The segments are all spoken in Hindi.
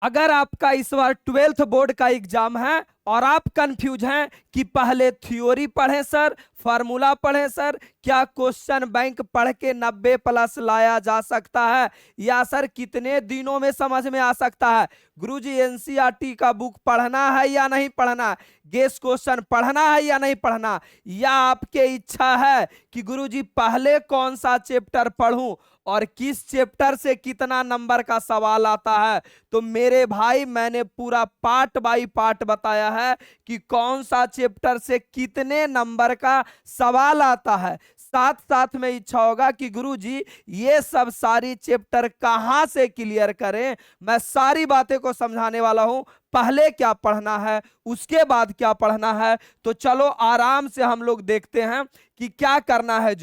अगर आपका इस बार 12th बोर्ड का एग्जाम है और आप कंफ्यूज हैं कि पहले थ्योरी पढ़ें सर, फार्मूला पढ़ें सर, क्या क्वेश्चन बैंक पढ़ के 90+ लाया जा सकता है, या सर कितने दिनों में समझ में आ सकता है, गुरुजी एनसीईआरटी का बुक पढ़ना है या नहीं पढ़ना, गेस क्वेश्चन पढ़ना है या नहीं पढ़ना, या आपके इच्छा है कि गुरुजी पहले कौन सा चैप्टर पढ़ूं और किस चैप्टर से कितना नंबर का सवाल आता है। तो मेरे भाई मैंने पूरा पार्ट बाय पार्ट बताया है कि कौन सा चैप्टर से कितने नंबर का सवाल आता है। साथ साथ में इच्छा होगा कि गुरुजी ये सब सारी चैप्टर कहां से क्लियर करें, मैं सारी बातें को समझाने वाला हूं। पहले क्या पढ़ना है, उसके बाद क्या पढ़ना है, तो चलो आराम से हम लोग देखते हैं कि क्या करना है।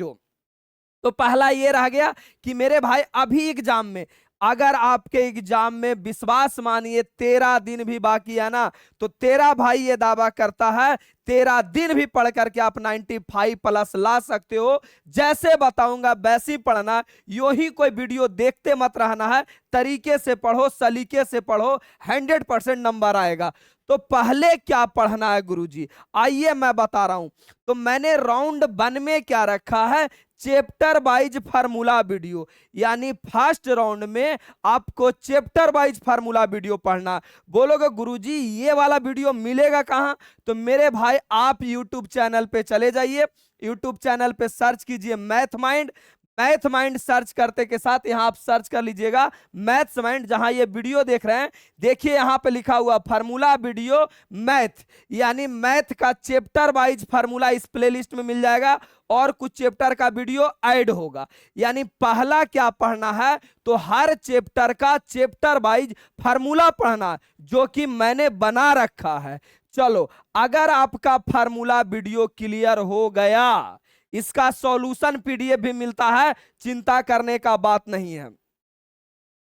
तो पहला ये रह गया कि मेरे भाई अभी एग्जाम में, अगर आपके एग्जाम में विश्वास मानिए 13 दिन भी बाकी है ना, तो तेरा भाई ये दावा करता है 13 दिन भी पढ़ करके आप 95+ ला सकते हो। जैसे बताऊंगा वैसे ही पढ़ना, यो ही कोई वीडियो देखते मत रहना है, तरीके से पढ़ो, सलीके से पढ़ो, 100% नंबर आएगा। तो पहले क्या पढ़ना है गुरुजी, आइए मैं बता रहा हूं। तो मैंने राउंड 1 में क्या रखा है, चैप्टर वाइज फार्मूला वीडियो, यानी फर्स्ट राउंड में आपको चैप्टर वाइज फार्मूला वीडियो पढ़ना। बोलोगे गुरुजी ये वाला वीडियो मिलेगा कहां, तो मेरे भाई आप यूट्यूब चैनल पे चले जाइए, यूट्यूब चैनल पे सर्च कीजिए math mind. Math mind search करते के साथ यहां आप सर्च कर लीजिएगा मैथ्स माइंड, जहां ये वीडियो देख रहे हैं देखिए यहां पे लिखा हुआ फार्मूला वीडियो मैथ, यानी मैथ का चैप्टर वाइज फार्मूला इस प्लेलिस्ट में मिल जाएगा और कुछ चैप्टर का वीडियो ऐड होगा। यानी पहला क्या पढ़ना है, तो हर चैप्टर का चैप्टर वाइज फार्मूला पढ़ना, जो कि मैंने बना रखा है। चलो अगर आपका फार्मूला वीडियो क्लियर हो गया, इसका सॉल्यूशन पीडीएफ भी मिलता है, चिंता करने का बात नहीं है।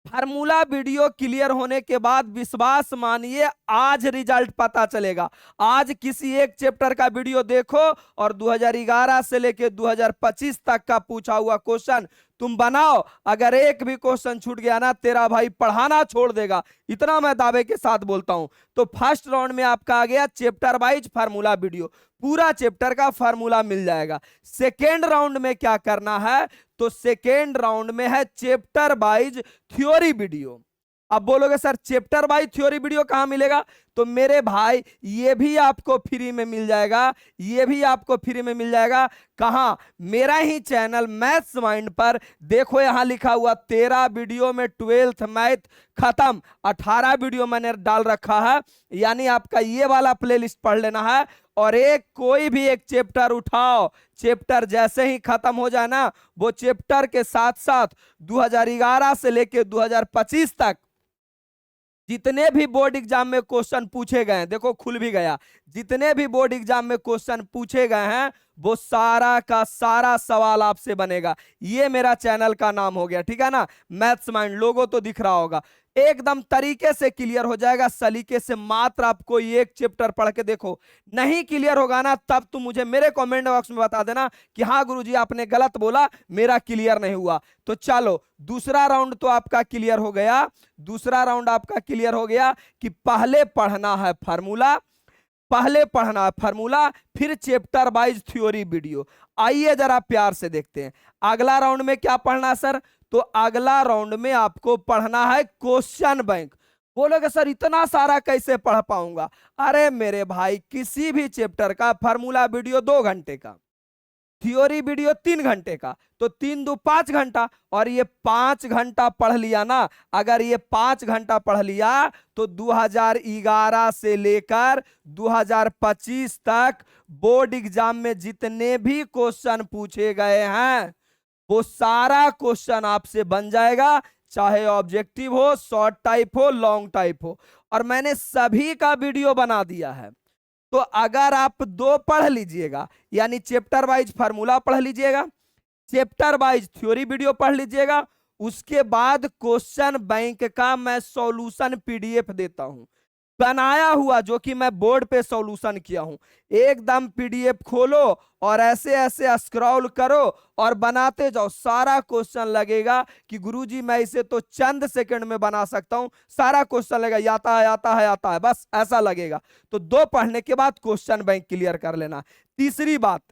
फार्मूला वीडियो क्लियर होने के बाद विश्वास मानिए आज रिजल्ट पता चलेगा। आज किसी एक चैप्टर का वीडियो देखो और 2011 से लेके 2025 तक का पूछा हुआ क्वेश्चन तुम बनाओ, अगर एक भी क्वेश्चन छूट गया ना तेरा भाई पढ़ाना छोड़ देगा, इतना मैं दावे के साथ बोलता हूं। तो फर्स्ट राउंड में आपका आ गया चैप्टर वाइज फार्मूला वीडियो, पूरा चैप्टर का फार्मूला मिल जाएगा। सेकेंड राउंड में क्या करना है, तो सेकेंड राउंड में है चैप्टर वाइज थ्योरी वीडियो। अब बोलोगे sir chapter wise theory video कहां मिलेगा, तो मेरे भाई ये भी आपको फ्री में मिल जाएगा, ये भी आपको फ्री में मिल जाएगा। कहां, मेरा ही चैनल मैथ्स माइंड पर देखो, यहां लिखा हुआ 13 वीडियो में 12th मैथ खत्म, 18 वीडियो मैंने डाल रखा है। यानी आपका ये वाला प्लेलिस्ट पढ़ लेना है और एक कोई भी एक चैप्टर उठाओ, चैप्टर जैसे ही खत्म हो जाए ना, वो चैप्टर के साथ साथ 2011 से लेके 2025 तक जितने भी बोर्ड एग्जाम में क्वेश्चन पूछे गए हैं, देखो खुल भी गया, जितने भी बोर्ड एग्जाम में क्वेश्चन पूछे गए हैं वो सारा का सारा सवाल आपसे बनेगा। ये मेरा चैनल का नाम हो गया, ठीक है ना, मैथ्स माइंड, लोगो तो दिख रहा होगा। एकदम तरीके से क्लियर हो जाएगा, सलीके से। मात्र आपको एक चैप्टर पढ़ के देखो, नहीं क्लियर होगा ना तब तुम मुझे मेरे कमेंट बॉक्स में बता देना कि हाँ गुरुजी आपने गलत बोला, मेरा क्लियर नहीं हुआ। तो चलो दूसरा राउंड तो आपका क्लियर हो गया, दूसरा राउंड आपका क्लियर हो गया कि पहले पढ़ना है फार्मूला, पहले पढ़ना है फार्मूला, फिर चैप्टर वाइज थ्योरी वीडियो। आइए जरा प्यार से देखते हैं अगला राउंड में क्या पढ़ना सर, तो अगला राउंड में आपको पढ़ना है क्वेश्चन बैंक। बोलोगे सर इतना सारा कैसे पढ़ पाऊंगा, अरे मेरे भाई किसी भी चैप्टर का फार्मूला वीडियो 2 घंटे का, थ्योरी वीडियो 3 घंटे का, तो 3 दूनी 5 घंटा, और ये 5 घंटा पढ़ लिया ना, अगर ये 5 घंटा पढ़ लिया तो 2011 से लेकर 2025 तक बोर्ड एग्जाम में जितने भी क्वेश्चन पूछे गए हैं वो सारा क्वेश्चन आपसे बन जाएगा, चाहे ऑब्जेक्टिव हो, शॉर्ट टाइप हो, लॉन्ग टाइप हो। और मैंने सभी का वीडियो बना दिया है। तो अगर आप 2 पढ़ लीजिएगा, यानी चैप्टर वाइज फार्मूला पढ़ लीजिएगा, चैप्टर वाइज थ्योरी वीडियो पढ़ लीजिएगा, उसके बाद क्वेश्चन बैंक का मैं सॉल्यूशन पीडीएफ देता हूं। बनाया हुआ जो कि मैं बोर्ड पे सॉल्यूशन किया हूं, एकदम पीडीएफ खोलो और ऐसे ऐसे स्क्रॉल करो और बनाते जाओ। सारा क्वेश्चन लगेगा कि गुरुजी मैं इसे तो चंद सेकंड में बना सकता हूं, सारा क्वेश्चन लगेगा आता है आता है आता है, बस ऐसा लगेगा। तो 2 पढ़ने के बाद क्वेश्चन बैंक क्लियर कर लेना। तीसरी बात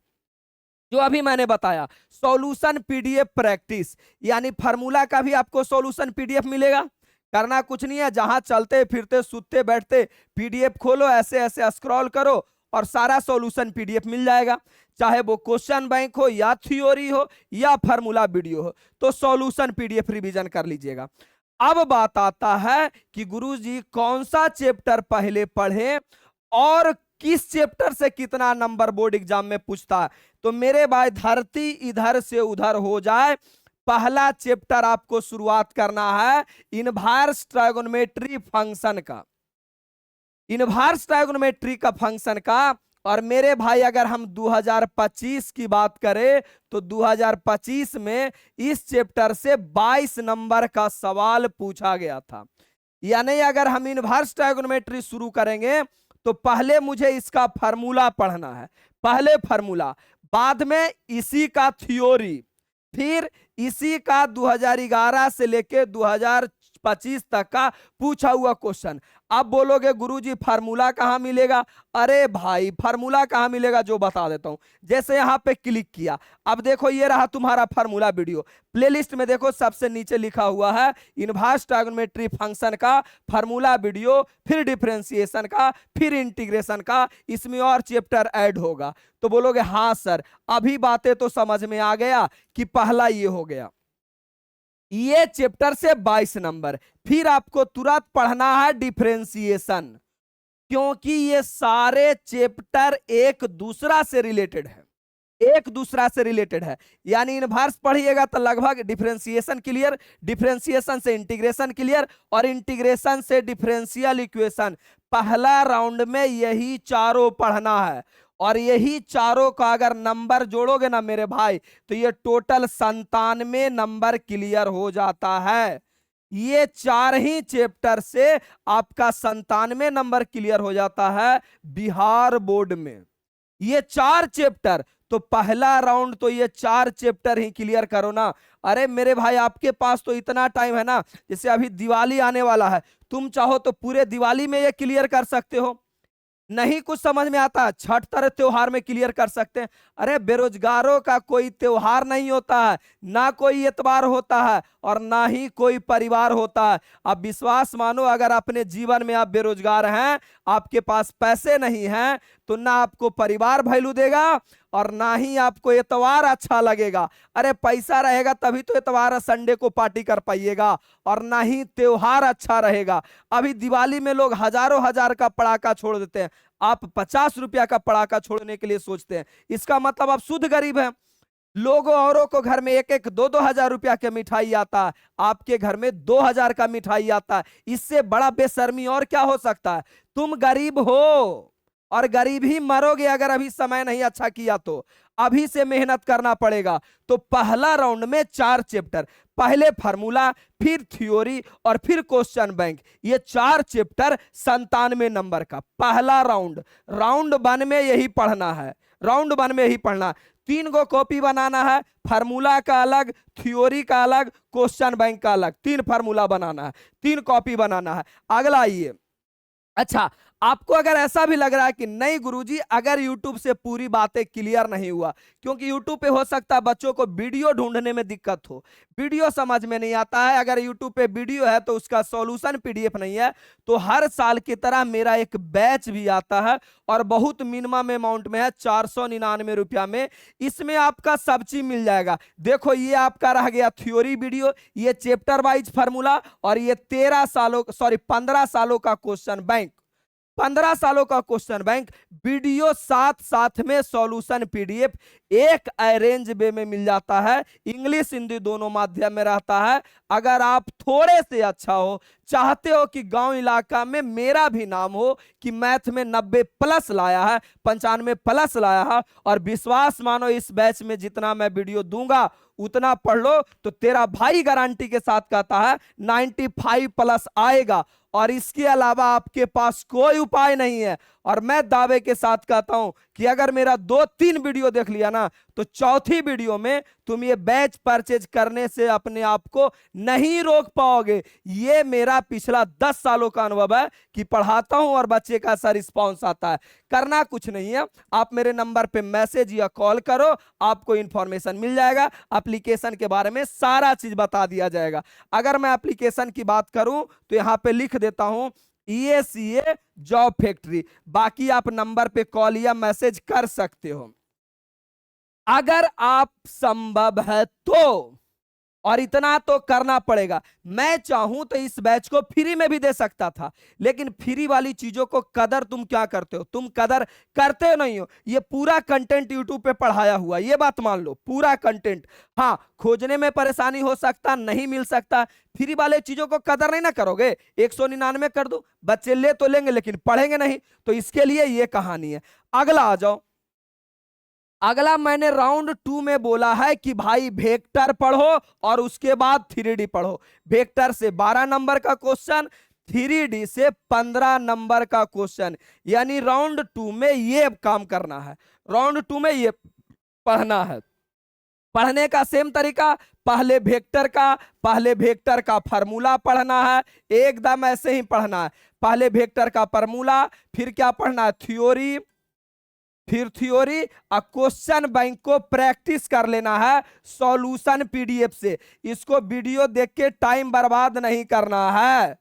जो अभी मैंने बताया, सॉल्यूशन पीडीएफ प्रैक्टिस, यानी फार्मूला का भी आपको सॉल्यूशन पीडीएफ मिलेगा। करना कुछ नहीं है, जहां चलते फिरते सूते बैठते पीडीएफ खोलो, ऐसे ऐसे स्क्रॉल करो और सारा सॉल्यूशन पीडीएफ मिल जाएगा। चाहे वो क्वेश्चन बैंक हो या थ्योरी हो या फार्मूला वीडियो हो, तो सॉल्यूशन पीडीएफ रिवीजन कर लीजिएगा। अब बात आता है कि गुरुजी कौन सा चैप्टर पहले पढ़े और किस चैप्टर से कितना नंबर बोर्ड एग्जाम में पूछता है। तो मेरे भाई धरती इधर से उधर हो जाए, पहला चैप्टर आपको शुरुआत करना है इनवर्स ट्रायगोनोमेट्री फंक्शन का, इनवर्स ट्रायगोनोमेट्री का फंक्शन का। और मेरे भाई अगर हम 2025 की बात करें तो 2025 में इस चैप्टर से 22 नंबर का सवाल पूछा गया था। यानी अगर हम इनवर्स ट्रायगोनोमेट्री शुरू करेंगे तो पहले मुझे इसका फार्मूला पढ़ना है, पहले फार्मूला, बाद में इसी का थ्योरी, फिर इसी का 2011 से लेके 2025 तक का पूछा हुआ क्वेश्चन। अब बोलोगे गुरुजी फार्मूला कहां मिलेगा? अरे भाई फार्मूला कहां मिलेगा, जो बता देता हूं। जैसे यहां पे क्लिक किया, अब देखो ये रहा तुम्हारा फार्मूला वीडियो। प्लेलिस्ट में देखो सबसे नीचे लिखा हुआ है इनवर्स ट्रायगोनोमेट्री फंक्शन का फार्मूला वीडियो, फिर डिफरेंशिएशन का, फिर इंटीग्रेशन का, इसमें और चैप्टर ऐड होगा। तो बोलोगे हां सर अभी बातें तो समझ में आ गया कि पहला ये हो गया, ये चैप्टर से 22 नंबर। फिर आपको तुरंत पढ़ना है डिफरेंशिएशन, क्योंकि ये सारे चैप्टर एक दूसरा से रिलेटेड है, एक दूसरा से रिलेटेड है। यानी इनवर्स पढ़िएगा तो लगभग डिफरेंशिएशन क्लियर, डिफरेंशिएशन से इंटीग्रेशन क्लियर, और इंटीग्रेशन से डिफरेंशियल इक्वेशन। पहला राउंड में यही चारों पढ़ना है, और यही चारों का अगर नंबर जोड़ोगे ना मेरे भाई तो ये टोटल 97 नंबर क्लियर हो जाता है। ये 4 ही चैप्टर से आपका 97 नंबर क्लियर हो जाता है बिहार बोर्ड में, ये 4 चैप्टर। तो पहला राउंड तो ये 4 चैप्टर ही क्लियर करो ना। अरे मेरे भाई आपके पास तो इतना टाइम है ना, जैसे अभी दिवाली आने वाला है, तुम चाहो तो पूरे दिवाली में ये क्लियर कर सकते हो। नहीं कुछ समझ में आता, छठ तरह त्योहार में क्लियर कर सकते हैं। अरे बेरोजगारों का कोई त्योहार नहीं होता है, ना कोई एतबार होता है, और ना ही कोई परिवार होता है। अब विश्वास मानो अगर अपने जीवन में आप बेरोजगार हैं, आपके पास पैसे नहीं हैं, तो ना आपको परिवार वैल्यू देगा और ना ही आपको एतवार अच्छा लगेगा। अरे पैसा रहेगा तभी तो एतवार संडे को पार्टी कर पाइएगा, और ना ही त्योहार अच्छा रहेगा। अभी दिवाली में लोग हजारों हजार का पड़ाका छोड़ देते हैं, आप 50 रुपया का पड़ाका छोड़ने के लिए सोचते हैं, इसका मतलब आप शुद्ध गरीब हैं। लोगों औरों को घर में 1-1, 2-2 हजार रुपया के मिठाई आता है, आपके घर में 2000 का मिठाई आता है। इससे बड़ा बेशर्मी और क्या हो सकता है? तुम गरीब हो और गरीब ही मरोगे अगर अभी समय नहीं अच्छा किया तो। अभी से मेहनत करना पड़ेगा। तो पहला राउंड में 4 चैप्टर, पहले फार्मूला, फिर थ्योरी और फिर क्वेश्चन बैंक, ये 4 चैप्टर 97 नंबर का पहला राउंड। राउंड 1 में यही पढ़ना है, राउंड 1 में यही पढ़ना। 3 गो कॉपी बनाना है, फार्मूला का अलग, थ्योरी का अलग, क्वेश्चन बैंक का अलग। 3 फार्मूला बनाना है, 3 कॉपी बनाना है। अगला आइए, अच्छा आपको अगर ऐसा भी लग रहा है कि नहीं गुरुजी अगर YouTube से पूरी बातें क्लियर नहीं हुआ, क्योंकि YouTube पे हो सकता है बच्चों को वीडियो ढूंढने में दिक्कत हो, वीडियो समझ में नहीं आता है। अगर YouTube पे वीडियो है तो उसका सॉल्यूशन PDF नहीं है, तो हर साल की तरह मेरा एक बैच भी आता है और बहुत मिनिमम अमाउंट में है, 499 रुपया में। इसमें आपका सब चीज मिल जाएगा। देखो ये आपका रह गया थ्योरी वीडियो, ये चैप्टर वाइज फार्मूला, और ये 15 सालों का क्वेश्चन बैंक, 15 सालों का क्वेश्चन बैंक वीडियो, साथ साथ में सॉल्यूशन PDF एक अरेंज वे में मिल जाता है। इंग्लिश हिंदी दोनों माध्यम में रहता है। अगर आप थोड़े से अच्छा हो, चाहते हो कि गांव इलाका में मेरा भी नाम हो कि मैथ में 90 प्लस लाया है, 95 प्लस लाया है, और विश्वास मानो इस बैच में जितना मैं वीडियो दूंगा उतना पढ़ लो तो तेरा भाई गारंटी के साथ कहता है 95 प्लस आएगा, और इसके अलावा आपके पास कोई उपाय नहीं है। और मैं दावे के साथ कहता हूं कि अगर मेरा 2-3 वीडियो देख लिया ना तो चौथी वीडियो में तुम ये बैच परचेज करने से अपने आप को नहीं रोक पाओगे। ये मेरा पिछला 10 सालों का अनुभव है कि पढ़ाता हूं और बच्चे का ऐसा रिस्पॉन्स आता है। करना कुछ नहीं है, आप मेरे नंबर पे मैसेज या कॉल करो, आपको इंफॉर्मेशन मिल जाएगा, एप्लीकेशन के बारे में सारा चीज बता दिया जाएगा। अगर मैं एप्लीकेशन की बात करूं तो यहां पे लिख देता हूं EACA जॉब फैक्ट्री, बाकी आप नंबर पे कॉल या मैसेज कर सकते हो अगर आप संभव है तो, और इतना तो करना पड़ेगा। मैं चाहूं तो इस बैच को फ्री में भी दे सकता था, लेकिन फ्री वाली चीजों को कदर तुम क्या करते हो, तुम कदर करते नहीं हो। ये पूरा कंटेंट यूट्यूब पे पढ़ाया हुआ, ये बात मान लो, पूरा कंटेंट। हाँ, खोजने में परेशानी हो सकता, नहीं मिल सकता, फ्री वाले चीजों को कदर नहीं ना करोगे। 199 कर दो, बच्चे ले तो लेंगे लेकिन पढ़ेंगे नहीं, तो इसके लिए ये कहानी है। अगला आ जाओ। अगला मैंने राउंड 2 में बोला है कि भाई वेक्टर पढ़ो और उसके बाद 3D पढ़ो। वेक्टर से 12 नंबर का क्वेश्चन, 3D से 15 नंबर का क्वेश्चन, यानी राउंड 2 में ये काम करना है, राउंड 2 में ये पढ़ना है। पढ़ने का सेम तरीका, पहले वेक्टर का फार्मूला पढ़ना है, एकदम ऐसे ही पढ़ना है। पहले वेक्टर का फार्मूला, फिर क्या पढ़ना है, थ्योरी, फिर थ्योरी और क्वेश्चन बैंक को प्रैक्टिस कर लेना है सॉल्यूशन PDF से। इसको वीडियो देख के टाइम बर्बाद नहीं करना है।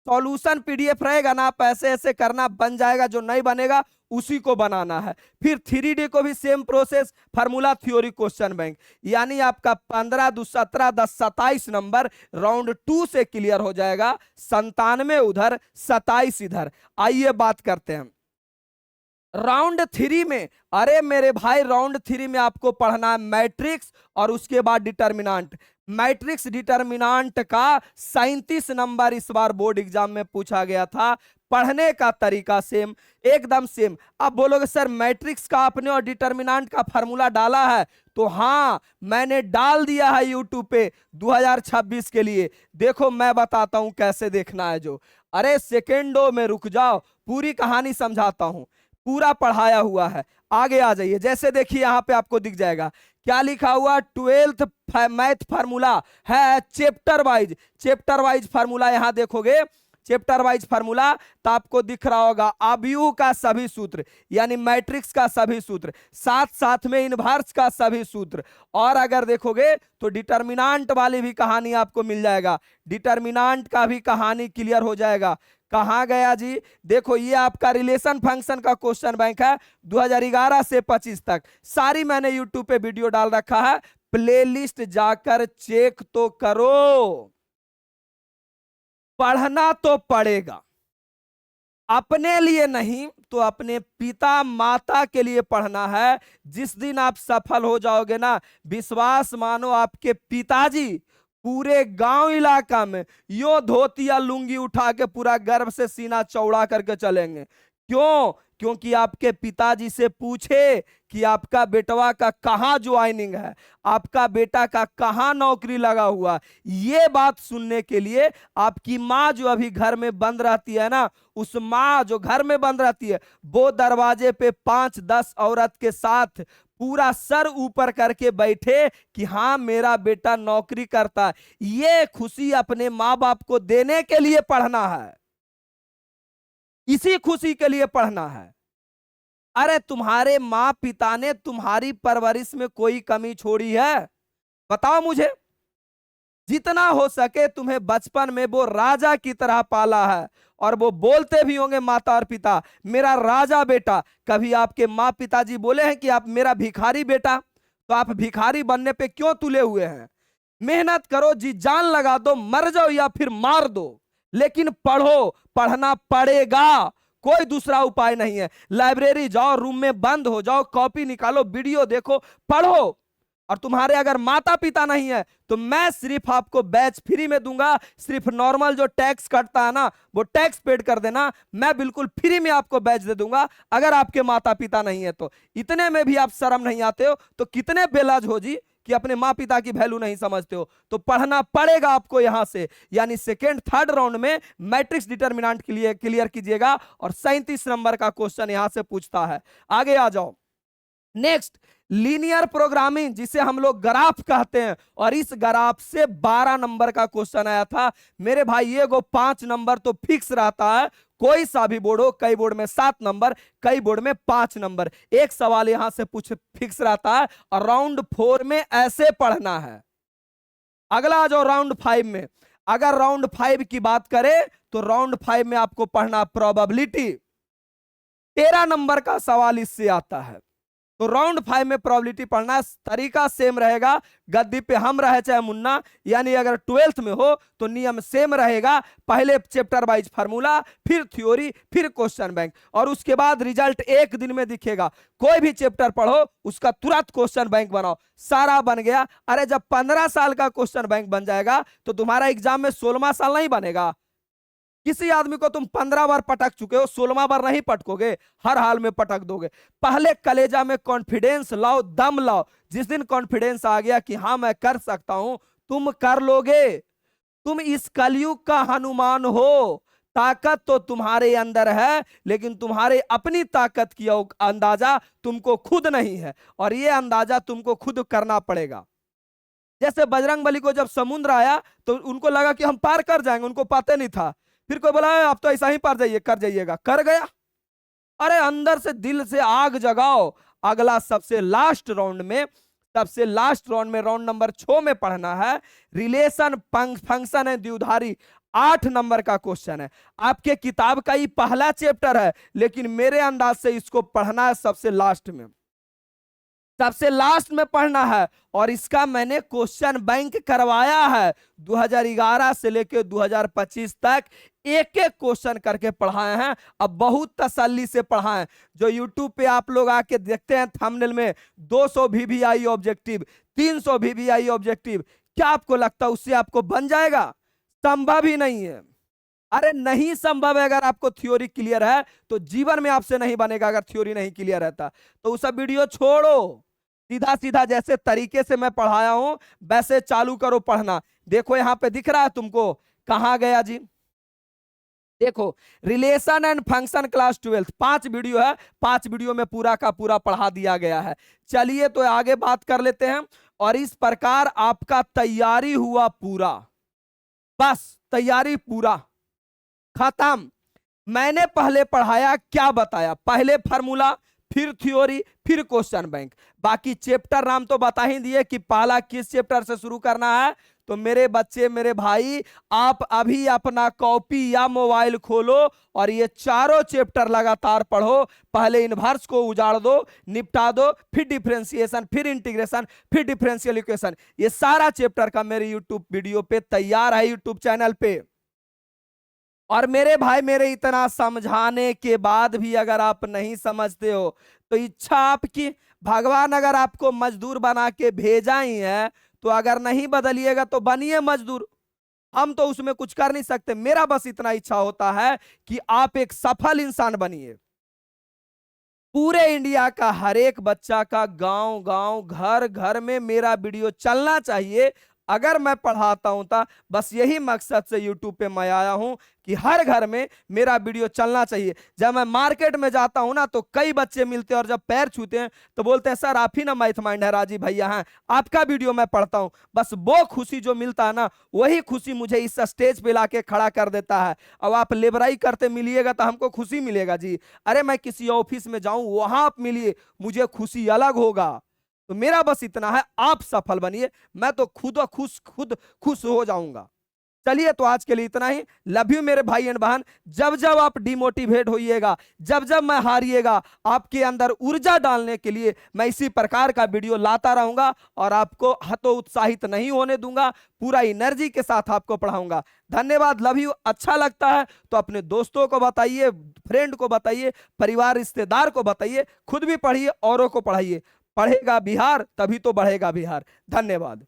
सॉल्यूशन PDF रहेगा ना, आप ऐसे ऐसे करना, बन जाएगा, जो नहीं बनेगा उसी को बनाना है। फिर 3D को भी same process, formula, theory, question bank, यानी आपका 15 2 17 10 27 नंबर राउंड 2 से क्लियर हो जाएगा। 97 उधर, 27 इधर। आइए बात करते हैं राउंड 3 में। अरे मेरे भाई, राउंड 3 में आपको पढ़ना है मैट्रिक्स और उसके बाद डिटर्मिनांट। मैट्रिक्स डिटर्मिनांट का 37 नंबर इस बार बोर्ड एग्जाम में पूछा गया था। पढ़ने का तरीका सेम, एकदम सेम। अब बोलोगे सर मैट्रिक्स का आपने और डिटर्मिनांट का फार्मूला डाला है, तो हाँ मैंने डाल दिया है यूट्यूब पे 2026 के लिए। देखो मैं बताता हूं कैसे देखना है जो। अरे सेकेंडों में रुक जाओ, पूरी कहानी समझाता हूं, पूरा पढ़ाया हुआ है। आगे आ जाइए, जैसे देखिए यहां पे आपको दिख जाएगा क्या लिखा हुआ, 12th मैथ फार्मूला है चैप्टर वाइज फार्मूला। यहां देखोगे चैप्टर वाइज फार्मूला तो आपको दिख रहा होगा अवयव का सभी सूत्र, यानी मैट्रिक्स का सभी सूत्र, साथ साथ में इनवर्स का सभी सूत्र। और अगर देखोगे तो डिटर्मिनांट वाली भी कहानी आपको मिल जाएगा, डिटर्मिनांट का भी कहानी क्लियर हो जाएगा। कहां गया जी, देखो ये आपका रिलेशन फंक्शन का क्वेश्चन बैंक है 2011 से 25 तक। सारी मैंने यूट्यूब पे वीडियो डाल रखा है, प्लेलिस्ट जाकर चेक तो करो। पढ़ना तो पड़ेगा, अपने लिए नहीं तो अपने पिता माता के लिए पढ़ना है। जिस दिन आप सफल हो जाओगे ना, विश्वास मानो आपके पिताजी पूरे गांव इलाका में यो धोती या लुंगी उठा के पूरा गर्व से सीना चौड़ा करके चलेंगे। क्यों? क्योंकि आपके पिताजी से पूछे कि आपका बेटवा का कहां ज्वाइनिंग है, आपका बेटा का कहां नौकरी लगा हुआ। ये बात सुनने के लिए आपकी माँ जो अभी घर में बंद रहती है ना, उस माँ जो घर में बंद रहती है, वो दरवाजे पे 5-10 औरत के साथ पूरा सर ऊपर करके बैठे कि हाँ मेरा बेटा नौकरी करता है। ये खुशी अपने माँ बाप को देने के लिए पढ़ना है, इसी खुशी के लिए पढ़ना है। अरे तुम्हारे माँ पिता ने तुम्हारी परवरिश में कोई कमी छोड़ी है? बताओ मुझे। जितना हो सके तुम्हें बचपन में वो राजा की तरह पाला है, और वो बोलते भी होंगे माता और पिता, मेरा राजा बेटा। कभी आपके माँ पिताजी बोले हैं कि आप मेरा भिखारी बेटा? तो आप भिखारी बनने पे क्यों तुले हुए हैं? मेहनत करो, जी जान लगा दो, मर जाओ या फिर मार दो, लेकिन पढ़ो, पढ़ना पड़ेगा, कोई दूसरा उपाय नहीं है। लाइब्रेरी जाओ, रूम में बंद हो जाओ, कॉपी निकालो, वीडियो देखो, पढ़ो। और तुम्हारे अगर माता पिता नहीं है तो मैं सिर्फ आपको बैच फ्री में दूंगा। सिर्फ नॉर्मल जो टैक्स कटता है ना वो टैक्स पेड कर देना, मैं बिल्कुल फ्री में आपको बैच दे दूंगा अगर आपके माता पिता नहीं है तो। इतने में भी आप शर्म नहीं आते हो तो कितने बेलाज हो जी कि अपने माँ पिता की वैल्यू नहीं समझते हो। तो पढ़ना पड़ेगा आपको यहां से, यानी सेकेंड थर्ड राउंड में मैट्रिक्स डिटर्मिनेंट के लिए क्लियर कीजिएगा और 37 नंबर का क्वेश्चन यहां से पूछता है। आगे आ जाओ। नेक्स्ट, लीनियर प्रोग्रामिंग जिसे हम लोग ग्राफ कहते हैं, और इस ग्राफ से 12 नंबर का क्वेश्चन आया था मेरे भाई। ये 5 नंबर तो फिक्स रहता है, कोई सा भी बोर्ड हो, कई बोर्ड में 7 नंबर, कई बोर्ड में 5 नंबर। एक सवाल यहां से पूछ फिक्स रहता है और राउंड 4 में ऐसे पढ़ना है। अगला आ जाओ राउंड 5 में। अगर राउंड 5 की बात करें तो राउंड 5 में आपको पढ़ना प्रोबेबिलिटी। 13 नंबर का सवाल इससे आता है। तो राउंड 5 में प्रोबेबिलिटी पढ़ना, तरीका सेम रहेगा। गद्दी पे हम रहे चाहे मुन्ना, यानी अगर 12th में हो तो नियम सेम रहेगा। पहले चैप्टर वाइज फार्मूला, फिर थ्योरी, फिर क्वेश्चन बैंक, और उसके बाद रिजल्ट एक दिन में दिखेगा। कोई भी चैप्टर पढ़ो उसका तुरंत क्वेश्चन बैंक बनाओ, सारा बन गया। अरे जब 15 साल का क्वेश्चन बैंक बन जाएगा तो तुम्हारा एग्जाम में 16वां साल नहीं बनेगा। किसी आदमी को तुम 15 बार पटक चुके हो, 16वां बार नहीं पटकोगे, हर हाल में पटक दोगे। पहले कलेजा में कॉन्फिडेंस लाओ, दम लाओ। जिस दिन कॉन्फिडेंस आ गया कि हाँ मैं कर सकता हूं, तुम कर लोगे। तुम इस कलयुग का हनुमान हो। ताकत तो तुम्हारे अंदर है, लेकिन तुम्हारे अपनी ताकत की अंदाजा तुमको खुद नहीं है, और ये अंदाजा तुमको खुद करना पड़ेगा। जैसे बजरंगबली को जब समुद्र आया तो उनको लगा कि हम पार कर जाएंगे, उनको पता नहीं था। फिर कोई बोला आप तो ऐसा ही पार जाइए, कर जाइएगा, कर गया। अरे अंदर से दिल से आग जगाओ। अगला सबसे लास्ट राउंड में, राउंड नंबर 6 में पढ़ना है रिलेशन फंक्शन है द्विधारी। 8 नंबर का क्वेश्चन है। आपके किताब का ही पहला चैप्टर है, लेकिन मेरे अंदाज से इसको पढ़ना है सबसे लास्ट में पढ़ना है। और इसका मैंने क्वेश्चन बैंक करवाया है 2011 से लेकर 2025 तक, एक एक क्वेश्चन करके पढ़ाए हैं। अब बहुत तसल्ली से पढ़ाएं। जो YouTube पे आप लोग आके देखते हैं थंबनेल में 200 VVI ऑब्जेक्टिव, 300 VVI ऑब्जेक्टिव, क्या आपको लगता है उससे आपको बन जाएगा? संभव ही नहीं है। अरे नहीं संभव है। अगर आपको थ्योरी क्लियर है तो जीवन में आपसे नहीं बनेगा। अगर थ्योरी नहीं क्लियर रहता तो उस वीडियो छोड़ो, सीधा सीधा जैसे तरीके से मैं पढ़ाया हूं वैसे चालू करो पढ़ना। देखो यहां पे दिख रहा है तुमको, कहां गया जी? देखो, relation and function class 12, 5 video है, 5 वीडियो में पूरा का पूरा पढ़ा दिया गया है। चलिए तो आगे बात कर लेते हैं। और इस प्रकार आपका तैयारी हुआ पूरा, बस तैयारी पूरा खत्म। मैंने पहले पढ़ाया, क्या बताया? पहले फार्मूला, फिर थ्योरी, फिर क्वेश्चन बैंक। बाकी चैप्टर नाम तो बता ही दिए कि पहला किस चैप्टर से शुरू करना है। तो मेरे बच्चे, मेरे भाई, आप अभी अपना कॉपी या मोबाइल खोलो और ये चारों चैप्टर लगातार पढ़ो। पहले इनवर्स को उजाड़ दो, निपटा दो, फिर डिफरेंशिएशन, फिर इंटीग्रेशन, फिर डिफरेंशियल इक्वेशन। ये सारा चैप्टर का मेरे यूट्यूब वीडियो पे तैयार है, यूट्यूब चैनल पे। और मेरे भाई, मेरे इतना समझाने के बाद भी अगर आप नहीं समझते हो तो इच्छा आपकी। भगवान अगर आपको मजदूर बना के भेजा ही है तो अगर नहीं बदलिएगा तो बनिए मजदूर। हम तो उसमें कुछ कर नहीं सकते। मेरा बस इतना इच्छा होता है कि आप एक सफल इंसान बनिए। पूरे इंडिया का हर एक बच्चा का गांव गांव, घर घर में मेरा वीडियो चलना चाहिए। अगर मैं पढ़ाता हूं तो बस यही मकसद से यूट्यूब पे मैं आया हूं कि हर घर में मेरा वीडियो चलना चाहिए। जब मैं मार्केट में जाता हूं ना तो कई बच्चे मिलते हैं और जब पैर छूते हैं तो बोलते हैं सर आप ही ना मैथ माइंड है राजीव भैया हैं, आपका वीडियो मैं पढ़ता हूं। बस वो खुशी जो मिलता है ना, वही खुशी मुझे इस स्टेज पे लाके खड़ा कर देता है। अब आप लेबराई करते मिलिएगा तो हमको खुशी मिलेगा जी। अरे मैं किसी ऑफिस में जाऊं, वहां आप मिलिए, मुझे खुशी अलग होगा। तो मेरा बस इतना है, आप सफल बनिए, मैं तो खुद खुश हो जाऊंगा। चलिए तो आज के लिए इतना ही। लव यू मेरे भाई एंड बहन। जब जब आप डिमोटिवेट होइएगा, जब जब मैं हारिएगा, आपके अंदर ऊर्जा डालने के लिए मैं इसी प्रकार का वीडियो लाता रहूंगा और आपको हतोत्साहित नहीं होने दूंगा। पूरा एनर्जी के साथ आपको पढ़ाऊंगा। धन्यवाद, लव यू। अच्छा लगता है तो अपने दोस्तों को बताइए, फ्रेंड को बताइए, परिवार रिश्तेदार को बताइए, खुद भी पढ़िए, औरों को पढ़ाइए। पढ़ेगा बिहार तभी तो बढ़ेगा बिहार। धन्यवाद।